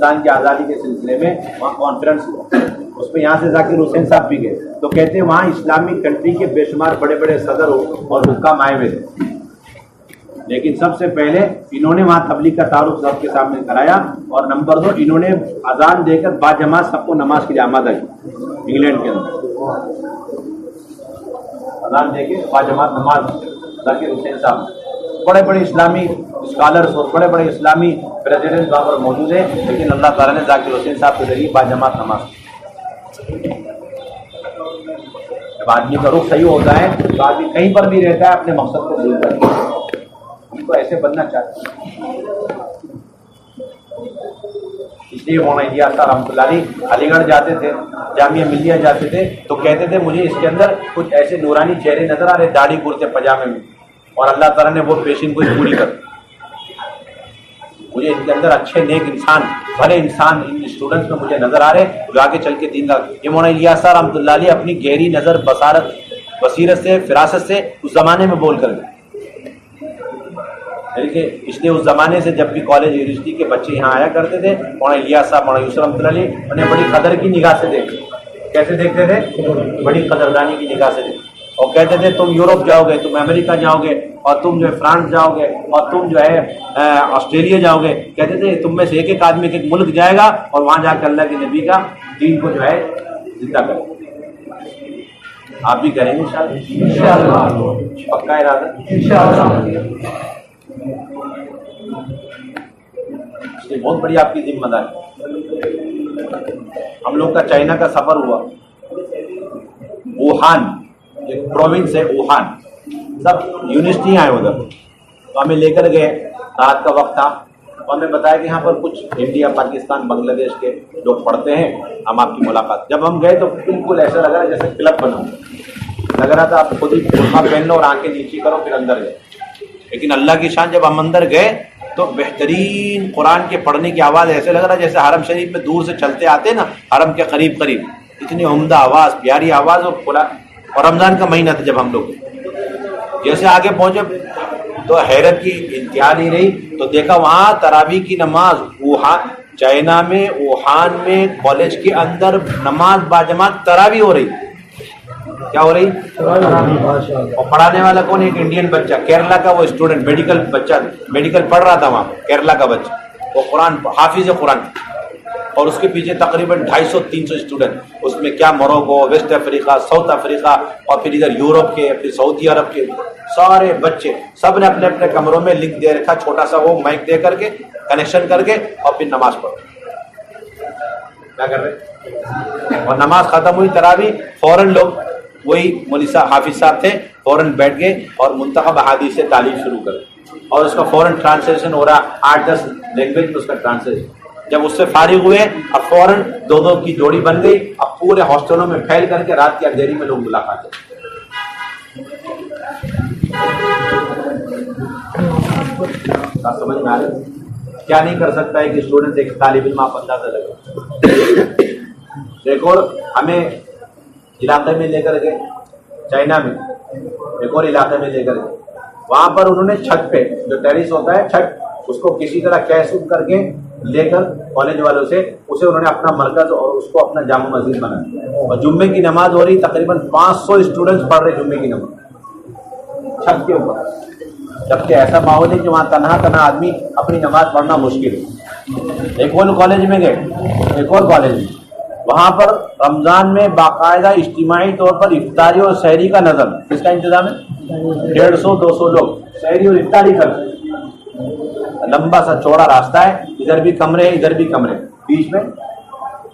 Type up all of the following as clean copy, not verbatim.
हिंदुस्तान की आज़ादी के सिलसिले में वहाँ कॉन्फ्रेंस हुआ, उसमें यहाँ से जाकिर हुसैन साहब भी गए। तो कहते हैं वहाँ इस्लामिक कंट्री के बेशुमार बड़े बड़े सदर और हुक्काम आए हुए थे, लेकिन सबसे पहले इन्होंने वहाँ तबलीग का तारुफ सबके सामने कराया। और नंबर 2, इन्होंने अजान देकर बाजमात सबको नमाज के लिए आमादा किया। इंग्लैंड के अंदर अजान देके बाजमात नमाज जाकिर हुसैन साहब, बड़े बड़े इस्लामी स्कॉलर्स और बड़े बड़े इस्लामी प्रेसिडेंट वहाँ पर मौजूद है, लेकिन अल्लाह ताला ने जाकिर हुसैन साहब के जरिए बाजमात नमाज। जब आदमी का रुख सही होता है तो आदमी कहीं पर भी रहता है अपने मकसद को भूलता है। हमको ऐसे बनना चाहते हैं। इसलिए मौलाना इलियास साहब रहमतुल्लाह अलैह अलीगढ़ जाते थे, जामिया मिल्लिया जाते थे, तो कहते थे मुझे इसके अंदर कुछ ऐसे नूरानी चेहरे नजर आ रहे, दाढ़ी कुर्ते पजामे में, और अल्लाह ताला ने वो पेशिन को पूरी कर, मुझे इनके अंदर अच्छे नेक इंसान, भले इंसान इन स्टूडेंट्स में मुझे नजर आ रहे, जो आगे चल के दीन का। ये मौलाना इलियास साहब रहमतुल्लाह अलैह अपनी गहरी नजर, बसारत, बसीरत से, फिरासत से उस जमाने में बोल कर गए। इसलिए उस जमाने से जब भी कॉलेज यूनिवर्सिटी के बच्चे यहाँ आया करते थे, मौलाना इलियास साहब, मौलाना यूसुफ रहमतुल्लाह अलैह उन्हें बड़ी कदर की निगाह से देखते। कैसे देखते थे? बड़ी कदरदानी की निगाह से देखते। और कहते थे तुम यूरोप जाओगे, तुम अमेरिका जाओगे, और तुम जो है फ्रांस जाओगे, और तुम जो है ऑस्ट्रेलिया जाओगे, कहते थे तुम में से एक आदमी एक मुल्क जाएगा और वहां जाकर अल्लाह के नबी का दीन को जो है जिंदा करेगा। आप भी करेंगे इंशाअल्लाह, पक्का इरादा इंशाअल्लाह। ये बहुत बड़ी आपकी जिम्मेदारी। हम लोग का चाइना का सफर हुआ, वुहान एक प्रोविंस है, वुहान, सब यूनिवर्सिटी आए उधर, तो हमें लेकर गए, रात का वक्त था, तो हमें बताया कि यहाँ पर कुछ इंडिया, पाकिस्तान, बांग्लादेश के लोग पढ़ते हैं, हम आपकी मुलाकात। जब हम गए तो बिल्कुल ऐसा लग रहा है जैसे क्लब बना, लग रहा था आप खुद ही बुर्खा पहन लो और आंखें नीचे करो फिर अंदर गए। लेकिन अल्लाह की शान, जब हम अंदर गए तो बेहतरीन कुरान के पढ़ने की आवाज़, ऐसे लग रहा है जैसे हरम शरीफ में दूर से चलते आते ना, हरम के करीब करीब, इतनी उम्दा आवाज़, प्यारी आवाज़। और रमज़ान का महीना था जब हम लोग जैसे आगे पहुंचे तो हैरत की इंतहा नहीं रही, तो देखा वहाँ तरावी की नमाज, वुहान, चाइना में, वुहान में कॉलेज के अंदर नमाज बाजमात तरावी हो रही। क्या हो रही? और पढ़ाने वाला कौन? एक इंडियन बच्चा, केरला का वो स्टूडेंट, मेडिकल बच्चा, मेडिकल पढ़ रहा था वहाँ, केरला का बच्चा, वो कुरान हाफिज कुरान, और उसके पीछे तकरीबन 250-300 स्टूडेंट। उसमें क्या Morocco, West Africa, South Africa, और फिर इधर यूरोप के, फिर सऊदी अरब के सारे बच्चे, सब ने अपने अपने कमरों में लिख दे रखा, छोटा सा वो माइक दे करके, कनेक्शन करके, और फिर नमाज पढ़ो। क्या कर रहे? और नमाज खत्म हुई तरावी, फौरन लोग, वही मौलवी साहब, हाफिज साहब थे, फौरन बैठ गए और मुंतखब अहादीस से तालीम शुरू कर, और उसका फौरन ट्रांसलेशन हो रहा, 8-10 लैंग्वेज में उसका ट्रांसलेशन। जब उससे फारिग हुए, अब फौरन 2-2 की जोड़ी बन गई, अब पूरे हॉस्टलों में फैल करके रात की अंधेरी में लोग मुलाकात है। समझ में आ रहा है? क्या नहीं कर सकता है कि स्टूडेंट एक तालिब इल्म, आप अंदाजा लगा। देखो, हमें इलाके में लेकर गए, चाइना में एक और इलाके में लेकर गए, वहां पर उन्होंने छत पे, जो टेरिस होता है छत, उसको किसी तरह कैश करके लेकर कॉलेज वालों से, उसे उन्होंने अपना मरकज और उसको अपना जामा मस्जिद बनाया, और जुम्मे की नमाज हो रही, तकरीबन 500 स्टूडेंट्स पढ़ रहे जुम्मे की नमाज छत के ऊपर। जबकि ऐसा माहौल है कि वहाँ तनहा आदमी अपनी नमाज पढ़ना मुश्किल है। एक और कॉलेज में गए, एक और कॉलेज में, वहाँ पर रमज़ान में बाकायदा इज्तिमाई तौर पर इफ्तारी और सहरी का नज़र, किसका इंतजाम है? 150-200 लोग सहरी और इफ्तारी करते, लंबा सा चौड़ा रास्ता है, इधर भी कमरे हैं, इधर भी कमरे, बीच में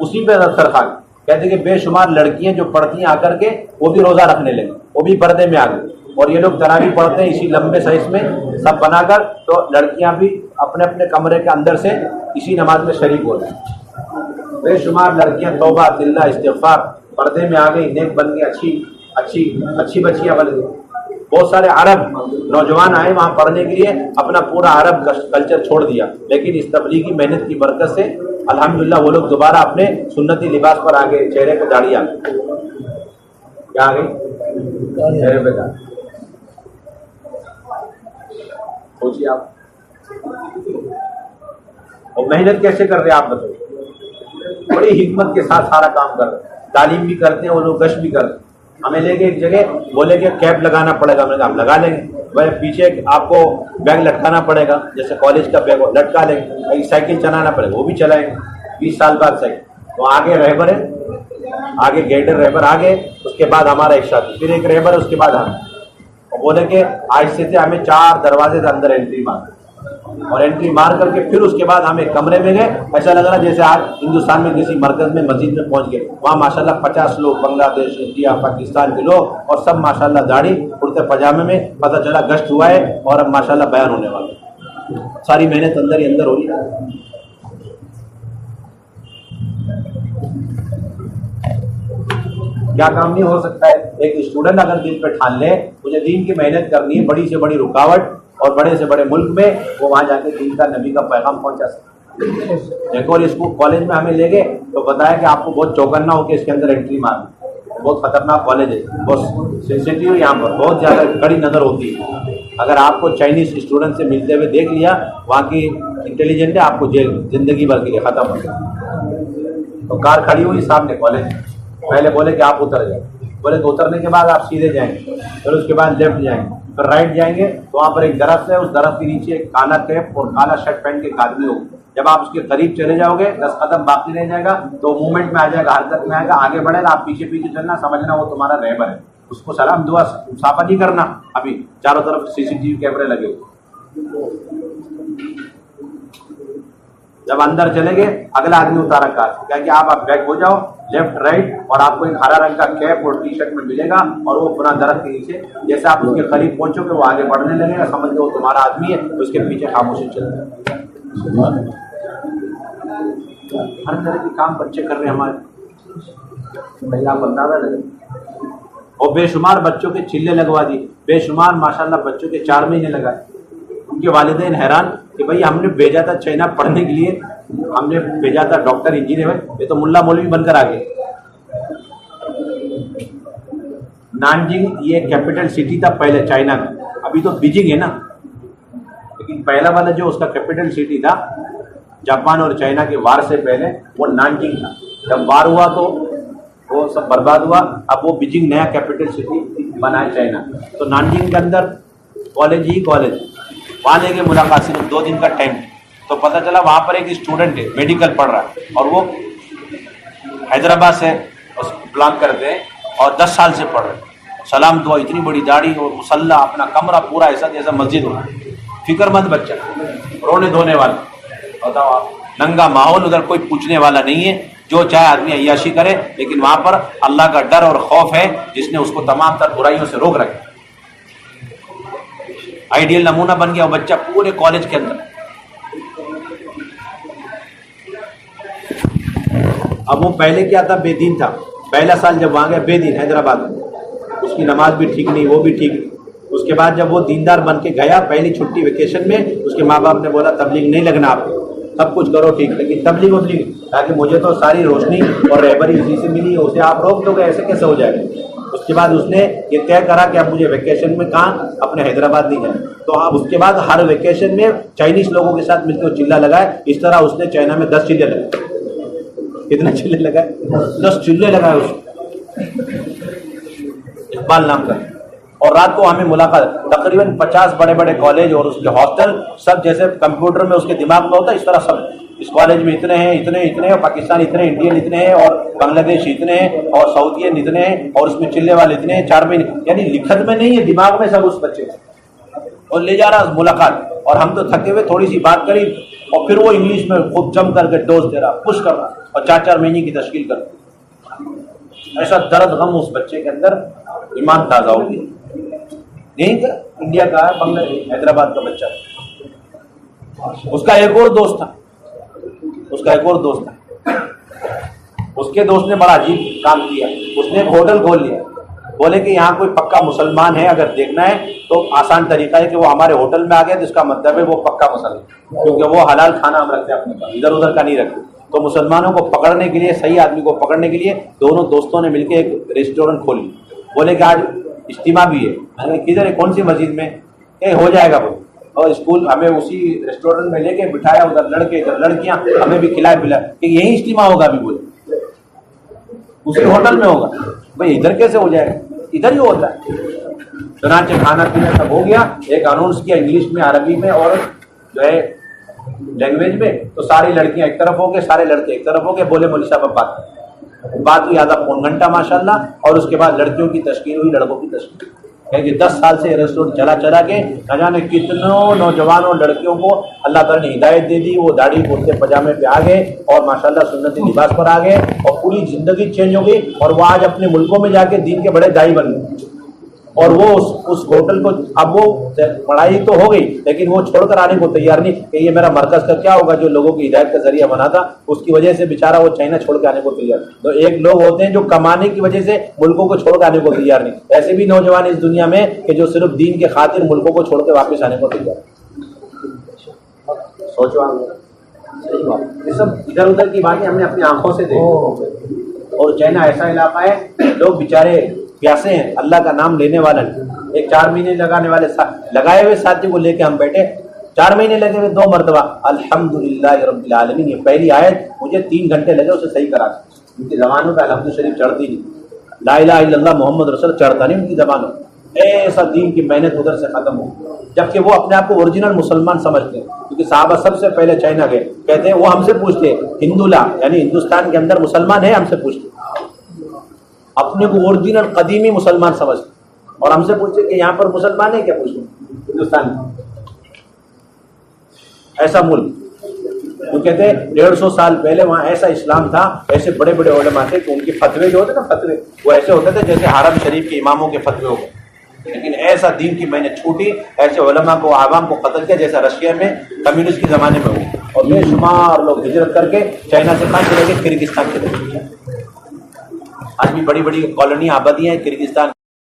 उसी पे दस्तरखान। कहते कि बेशुमार लड़कियां जो पढ़ती हैं आकर के, वो भी रोज़ा रखने लगी, वो भी पर्दे में आ गई, और ये लोग तरावी पढ़ते हैं इसी लंबे साइज में सब बनाकर, तो लड़कियां भी अपने अपने कमरे के अंदर से इसी नमाज में शरीक होती हैं। बेशुमार लड़कियां तौबा तिल्ला इस्तिग़फ़ार, पर्दे में आ गई, नेक बन गई, अच्छी बच्चियां बन गई। बहुत सारे अरब नौजवान आए वहाँ पढ़ने के लिए, अपना पूरा अरब कल्चर छोड़ दिया, लेकिन इस तबलीगी मेहनत की बरकत से अल्हम्दुलिल्लाह वो लोग दोबारा अपने सुन्नती लिबास पर आ गए, चेहरे पे दाढ़ी आ गई। क्या आ गई? चेहरे पे दाढ़ी। सोचिए आप, और मेहनत कैसे कर रहे हैं आप बताओ, बड़ी हिम्मत के साथ सारा काम कर रहे हैं, तालीम भी करते हैं और लोग गश्त भी करते हैं। हमें लेके एक जगह बोले कि कैप लगाना पड़ेगा, मैंने कहा हम लगा लेंगे। वह पीछे आपको बैग लटकाना पड़ेगा, जैसे कॉलेज का बैग हो लटका लेंगे। कहीं साइकिल चलाना पड़ेगा, वो भी चलाएंगे 20 साल बाद साइकिल। तो आगे रहबर है, आगे गेटर रहबर आगे, उसके बाद हमारा एक साथी, फिर एक रहबर, उसके बाद हम। और बोले कि आज से हमें 4 दरवाजे से अंदर एंट्री मार, और एंट्री मार करके फिर उसके बाद हम एक कमरे में गए। ऐसा लग रहा जैसे आज हिंदुस्तान में किसी मरकज में मस्जिद में पहुंच गए। वहाँ माशाल्लाह 50 लोग, बांग्लादेश, इंडिया, पाकिस्तान के लोग, और सब माशाल्लाह दाढ़ी कुर्ते पजामे में। पता चला गश्त हुआ है और अब माशाल्लाह बयान होने वाला। सारी मेहनत अंदर ही अंदर हो रही है। क्या काम नहीं हो सकता है। एक स्टूडेंट अगर दिल पे ठान ले मुझे दीन की मेहनत करनी है, बड़ी से बड़ी रुकावट और बड़े से बड़े मुल्क में, वो वहां जाके दीन का, नबी का पैगाम पहुंचा सकता है। देखो और स्कूल कॉलेज में हमें ले गए तो बताया कि आपको बहुत चौकन्ना होकर इसके अंदर एंट्री मारनी, बहुत खतरनाक कॉलेज है, बहुत सेंसिटिव, यहाँ पर बहुत ज्यादा कड़ी नजर होती है। अगर आपको चाइनीज स्टूडेंट से मिलते हुए देख लिया, वहाँ की इंटेलिजेंट है, आपको जेल जिंदगी भर के लिए खत्म हो गया। तो कार खड़ी हुई सामने कॉलेज, पहले बोले कि आप उतर जाए, बोले तो उतरने के बाद आप सीधे जाएंगे, फिर उसके बाद लेफ्ट जाएंगे, फिर राइट जाएंगे, तो वहाँ पर एक दरख्त है, उस दरख्त के नीचे एक काला कैप और काला शर्ट पहन के एक आदमी होगा। जब आप उसके करीब चले जाओगे 10 कदम बाकी रह जाएगा तो मूवमेंट में आ जाएगा, हरकत में आएगा, आगे बढ़ेगा, आप पीछे पीछे चलना, समझना वो तुम्हारा रहबर है। उसको सलाम दुआ मुसाफा नहीं करना। अभी चारों तरफ सीसीटीवी कैमरे लगे हुए। जब अंदर चले गए अगला आदमी उतारा कार, क्या कि आप बैक हो जाओ लेफ्ट राइट, और आपको एक हरा रंग का कैप और टी शर्ट में मिलेगा, और वो पुराना दरख्त के नीचे, जैसे आप उसके करीब पहुंचोगे वो आगे बढ़ने लगेगा, समझ लो वो तुम्हारा आदमी है, उसके पीछे खामोशी चलता है। हर तरह के काम बच्चे कर रहे हैं हमारे, पहले आप अंदाजा लगे। और बेशुमार बच्चों के चिल्ले लगवा दिए, बेशुमार माशाल्लाह बच्चों के 4 महीने लगाए। उनके वालिदैन हैरान कि भाई हमने भेजा था चाइना पढ़ने के लिए, हमने भेजा था डॉक्टर इंजीनियर, ये तो मुल्ला मौलवी बनकर आ गए। नानजिंग ये कैपिटल सिटी था पहले चाइना का, अभी तो बीजिंग है ना, लेकिन पहला वाला जो उसका कैपिटल सिटी था जापान और चाइना के वार से पहले वो नानजिंग था। जब वार हुआ तो वो सब बर्बाद हुआ, अब वो बीजिंग नया कैपिटल सिटी बना है चाइना। तो नानजिंग के अंदर कॉलेज ही कॉलेज, वहाँ लेके मुलाकात, सिर्फ 2 दिन का टाइम। तो पता चला वहाँ पर एक स्टूडेंट है, मेडिकल पढ़ रहा है, और वो हैदराबाद से बिलोंग करते हैं और 10 साल से पढ़ रहे हैं। सलाम दुआ, इतनी बड़ी दाढ़ी और मुसल्ला, अपना कमरा पूरा ऐसा जैसा मस्जिद हो, फिक्रमंद बच्चा, रोने धोने वाला। बताओ आप, नंगा माहौल, उधर कोई पूछने वाला नहीं है, जो चाहे आदमी अय्याशी करे, लेकिन वहाँ पर अल्लाह का डर और खौफ है जिसने उसको तमाम तर बुराइयों से रोक रखा। आइडियल नमूना बन गया वो बच्चा पूरे कॉलेज के अंदर। अब वो पहले क्या था, बेदीन था। पहला साल जब वहां गया बेदीन हैदराबाद में, उसकी नमाज भी ठीक नहीं, वो भी ठीक नहीं। उसके बाद जब वो दीनदार बन के गया पहली छुट्टी वेकेशन में, उसके माँ बाप ने बोला तबलीग नहीं लगना आपको, सब कुछ करो ठीक, लेकिन तबलीग वबलीग, ताकि मुझे तो सारी रोशनी और रहबरी इसी से मिली है, उसे आप रोक दोगे, ऐसे कैसे हो जाएगा। उसके बाद उसने ये तय करा कि अब मुझे वेकेशन में कहाँ, अपने हैदराबाद नहीं जाना। तो अब उसके बाद हर वेकेशन में चाइनीज लोगों के साथ मिलकर चिल्ला लगाए। इस तरह उसने चाइना में 10 चिल्ले लगाए। कितने चिल्ले लगाए? 10 चिल्ले लगाए उसको, इकबाल नाम का। और रात को हमें मुलाकात, तकरीबन 50 बड़े बड़े कॉलेज और उसके हॉस्टल, सब जैसे कंप्यूटर में उसके दिमाग में होता है, इस तरह सब। इस कॉलेज में इतने हैं, इतने इतने, और पाकिस्तान इतने, इंडियन इतने हैं, और बांग्लादेश इतने हैं, और साउदियन इतने हैं, और उसमें चिल्ले वाले इतने हैं, 4 महीने, यानी लिखत में नहीं है, दिमाग में सब उस बच्चे का। और ले जा रहा मुलाकात, और हम तो थके हुए, थोड़ी सी बात करी, और फिर वो इंग्लिश में खूब जम करके डोज दे रहा, पुश कर रहा, और 4-4 महीने की तश्कील कर। ऐसा दर्द गम उस बच्चे के अंदर, ईमान ताज़ा होगी। नहीं था इंडिया का, बांग्लादेश, हैदराबाद का बच्चा। उसका एक और दोस्त था, उसके दोस्त ने बड़ा अजीब काम किया। उसने एक होटल खोल लिया, बोले कि यहाँ कोई पक्का मुसलमान है, अगर देखना है तो आसान तरीका है कि वो हमारे होटल में आ गया, तो इसका मतलब है वो पक्का मुसलमान, क्योंकि वो हलाल खाना हम रखते हैं अपने पास, इधर उधर का नहीं रखते। तो मुसलमानों को पकड़ने के लिए, सही आदमी को पकड़ने के लिए दोनों दोस्तों ने मिलकर एक रेस्टोरेंट खोली। बोले कि आज इज्तिमा भी है। मैंने किधर है, कौन सी मस्जिद में? हो जाएगा बोले। और स्कूल हमें उसी रेस्टोरेंट में लेके बिठाया, उधर लड़के इधर लड़कियां, हमें भी खिलाए पिलाए कि यही इज्तिमा होगा अभी बोले, उसी होटल में होगा। भाई इधर कैसे हो जाएगा, इधर ही होता है। चुनाचे खाना पीना सब हो गया, एक अनाउंस किया इंग्लिश में, अरबी में और जो है लैंग्वेज में, तो सारी लड़कियां एक तरफ हो गए, सारे लड़के एक तरफ हो गए, बोले मौलवी साहब बात हुई आधा पौन घंटा माशाल्लाह, और उसके बाद लड़कियों की तशकील हुई, लड़कों की तशकील, क्योंकि 10 साल से रेस्टोरेंट चला के न जाने कितनों नौजवानों लड़कियों को अल्लाह ताला ने हिदायत दे दी, वो दाढ़ी कुर्ते पजामे पे आ गए और माशाल्लाह सुन्नती लिबास पर आ गए और पूरी जिंदगी चेंज हो गई, और वो आज अपने मुल्कों में जाके दीन के बड़े दाई बन गए। और वो उस होटल को, अब वो पढ़ाई तो हो गई लेकिन वो छोड़कर आने को तैयार नहीं कि ये मेरा मरकज का क्या होगा, जो लोगों की हिदायत का जरिया बना था, उसकी वजह से बेचारा वो चाइना छोड़ के आने को तैयार। तो एक लोग होते हैं जो कमाने की वजह से मुल्कों को छोड़ के आने को तैयार नहीं, ऐसे भी नौजवान इस दुनिया में कि जो सिर्फ दीन के खातिर मुल्कों को छोड़ के वापस आने को तैयार। सोचो आप, सही बात, ये सब इधर उधर की बातें हमने अपनी आंखों से देखी। और चाइना ऐसा इलाका है, लोग बेचारे प्यासे हैं, अल्लाह का नाम लेने वाला नहीं। एक 4 महीने लगाने वाले लगाए हुए साथी को लेके हम बैठे, 4 महीने लगे हुए 2 मरतबा अल्हम्दुलिल्लाह रब्बिल आलमीन, ये पहली आयत मुझे 3 घंटे लगे उसे सही करा। उनकी जबानों पर अल्हम्दुलिल्लाह शरीफ चढ़ती नहीं, ला इलाहा इल्लल्लाह मोहम्मद रसूल चढ़ता नहीं उनकी जबानों। ऐसा दीन की मेहनत उधर से खत्म हो, जबकि वो अपने आप को ओरिजिनल मुसलमान समझते हैं, क्योंकि साहबा सबसे पहले चाइना गए, कहते हैं वो हमसे पूछते हिंदुला यानी हिंदुस्तान के अंदर मुसलमान है, हमसे पूछते, अपने को ओरिजिनल कदीमी मुसलमान समझते, और हमसे पूछते कि यहाँ पर मुसलमान है क्या, पूछते हिंदुस्तान में ऐसा मुल्क। वो कहते हैं 150 साल पहले वहाँ ऐसा इस्लाम था, ऐसे बड़े बड़े उलमा थे कि उनके फतवे जो होते ना, फतवे वो ऐसे होते थे जैसे हरम शरीफ के इमामों के फतवे हो गए। लेकिन ऐसा दीन की मैंने छूटी, ऐसे उलमा को आवाम को कत्ल किया जैसा रशिया में कम्युनिस्ट के ज़माने में हुआ, और बेशुमार लोग हिजरत करके चाइना से कहाँ चले गए, किर्गिस्तान चले गए। आज भी बड़ी बड़ी कॉलोनी आबादी हैं किर्गिस्तान।